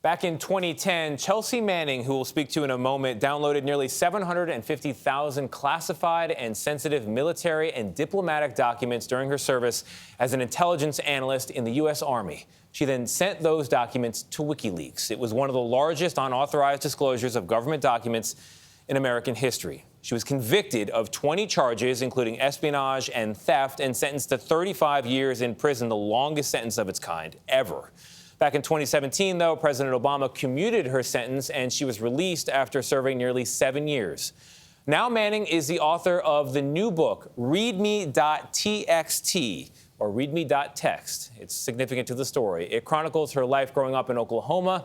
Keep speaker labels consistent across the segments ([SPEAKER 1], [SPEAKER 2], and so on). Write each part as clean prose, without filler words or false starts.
[SPEAKER 1] Back in 2010, Chelsea Manning, who we'll speak to in a moment, downloaded nearly 750,000 classified and sensitive military and diplomatic documents during her service as an intelligence analyst in the U.S. Army. She then sent those documents to WikiLeaks. It was one of the largest unauthorized disclosures of government documents in American history. She was convicted of 20 charges, including espionage and theft, and sentenced to 35 years in prison, the longest sentence of its kind ever. Back in 2017, though, President Obama commuted her sentence, and she was released after serving nearly 7 years. Now Manning is the author of the new book, README.txt, or README.txt. It's significant to the story. It chronicles her life growing up in Oklahoma,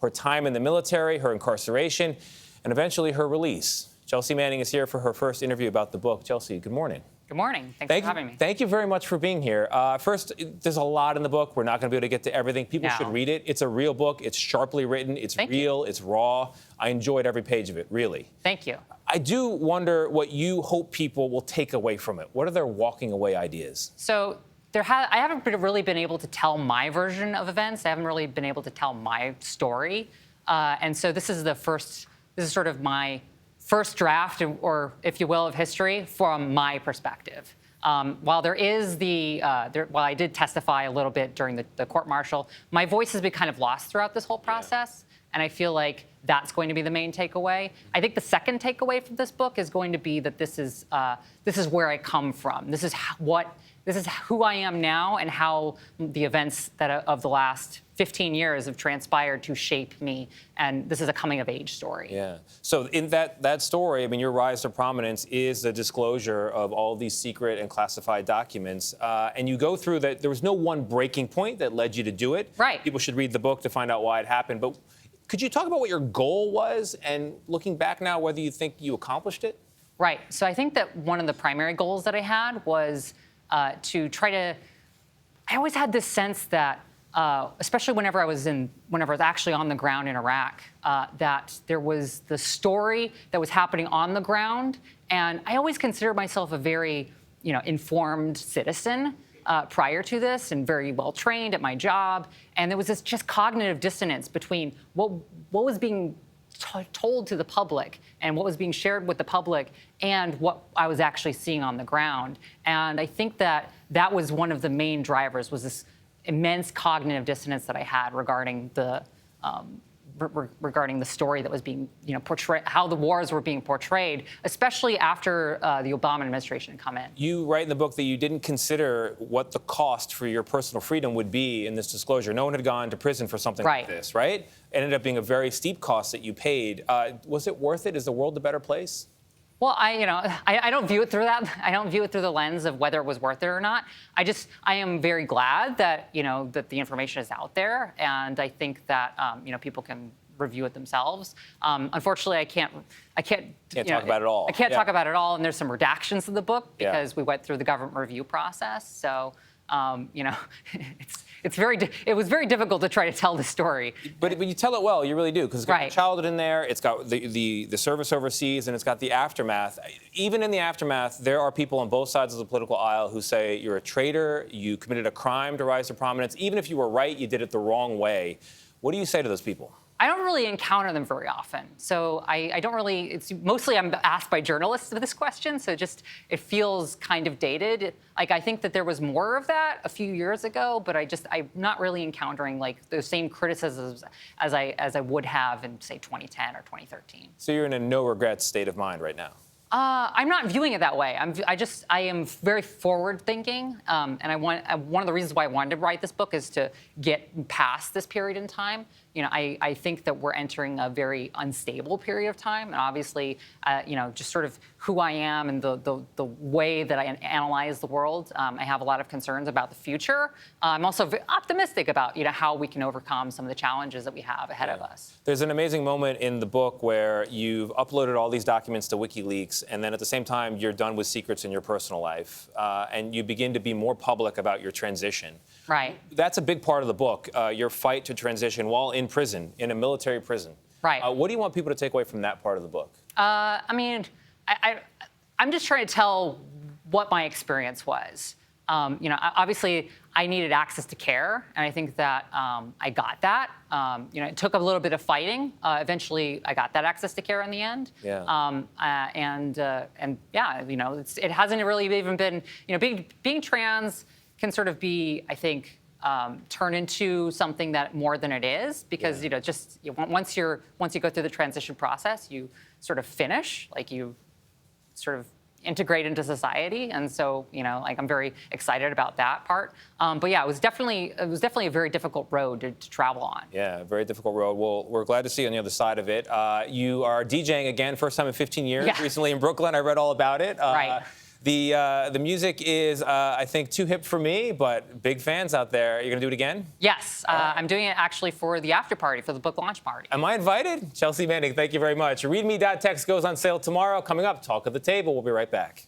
[SPEAKER 1] her time in the military, her incarceration, and eventually her release. Chelsea Manning is here for her first interview about the book. Chelsea, good morning.
[SPEAKER 2] Good morning. Thanks for having me.
[SPEAKER 1] Thank you very much for being here. First, there's a lot in the book. We're not going to be able to get to everything. People should read it. It's a real book. It's sharply written. It's real. It's raw. I enjoyed every page of it, really.
[SPEAKER 2] Thank you.
[SPEAKER 1] I do wonder what you hope people will take away from it. What are their walking away ideas?
[SPEAKER 2] So I haven't really been able to tell my version of events. I haven't really been able to tell my story. And so this is sort of my first draft, or if you will, of history from my perspective. While there is while I did testify a little bit during the court-martial, my voice has been kind of lost throughout this whole process, and I feel like that's going to be the main takeaway. I think the second takeaway from this book is going to be that this is where I come from. This is who I am now, and how the events of the last 15 years have transpired to shape me, and this is a coming-of-age story.
[SPEAKER 1] Yeah. So in that story, I mean, your rise to prominence is the disclosure of all these secret and classified documents, and you go through that. There was no one breaking point that led you to do it.
[SPEAKER 2] Right.
[SPEAKER 1] People should read the book to find out why it happened. But could you talk about what your goal was, and looking back now, whether you think you accomplished it?
[SPEAKER 2] Right. So I think that one of the primary goals that I had was to try to. I always had this sense that, especially whenever I was actually on the ground in Iraq, that there was the story that was happening on the ground, and I always considered myself a very, informed citizen prior to this, and very well trained at my job, and there was this just cognitive dissonance between what was being told to the public and what was being shared with the public and what I was actually seeing on the ground. And I think that was one of the main drivers, was this immense cognitive dissonance that I had regarding the story that was being portrayed, how the wars were being portrayed, especially after the Obama administration had come in.
[SPEAKER 1] You write in the book that you didn't consider what the cost for your personal freedom would be in this disclosure. No one had gone to prison for something like this, right? It ended up being a very steep cost that you paid. Was it worth it? Is the world a better place?
[SPEAKER 2] Well, I don't view it through that. I don't view it through the lens of whether it was worth it or not. I am very glad that, that the information is out there, and I think that, people can review it themselves. Unfortunately, I can't
[SPEAKER 1] talk about it all.
[SPEAKER 2] I can't talk about it all, and there's some redactions in the book because we went through the government review process. So, it was very difficult to try to tell the story.
[SPEAKER 1] But you tell it well, you really do, because it's got your childhood in there, it's got the service overseas, and it's got the aftermath. Even in the aftermath, there are people on both sides of the political aisle who say you're a traitor, you committed a crime to rise to prominence. Even if you were right, you did it the wrong way. What do you say to those people?
[SPEAKER 2] I don't really encounter them very often. So I don't really, it's mostly I'm asked by journalists this question, so it feels kind of dated. Like, I think that there was more of that a few years ago, but I'm not really encountering like those same criticisms as I would have in, say, 2010 or 2013.
[SPEAKER 1] So you're in a no regrets state of mind right now?
[SPEAKER 2] I'm not viewing it that way. I am very forward-thinking, and one of the reasons why I wanted to write this book is to get past this period in time. I think that we're entering a very unstable period of time, and obviously, just sort of who I am and the way that I analyze the world. I have a lot of concerns about the future. I'm also very optimistic about how we can overcome some of the challenges that we have ahead of us.
[SPEAKER 1] There's an amazing moment in the book where you've uploaded all these documents to WikiLeaks, and then at the same time, you're done with secrets in your personal life, and you begin to be more public about your transition.
[SPEAKER 2] Right.
[SPEAKER 1] That's a big part of the book, your fight to transition while in prison, in a military prison.
[SPEAKER 2] Right.
[SPEAKER 1] What do you want people to take away from that part of the book?
[SPEAKER 2] I'm just trying to tell what my experience was. Obviously I needed access to care, and I think that I got that. It took a little bit of fighting. Eventually, I got that access to care in the end.
[SPEAKER 1] Yeah.
[SPEAKER 2] It hasn't really even been, being trans can sort of be, I think, turn into something that more than it is, because once you go through the transition process, you sort of finish, like you sort of integrate into society, and so I'm very excited about that part. But yeah, it was definitely a very difficult road to travel on.
[SPEAKER 1] Yeah, very difficult road. Well, we're glad to see you on the other side of it. You are DJing again, first time in 15 years.
[SPEAKER 2] Yeah.
[SPEAKER 1] Recently in Brooklyn, I read all about it.
[SPEAKER 2] Right.
[SPEAKER 1] The music is, I think, too hip for me, but big fans out there. You're gonna do it again?
[SPEAKER 2] Yes, I'm doing it actually for the after party, for the book launch party.
[SPEAKER 1] Am I invited? Chelsea Manning, thank you very much. README.txt goes on sale tomorrow. Coming up, Talk of the Table. We'll be right back.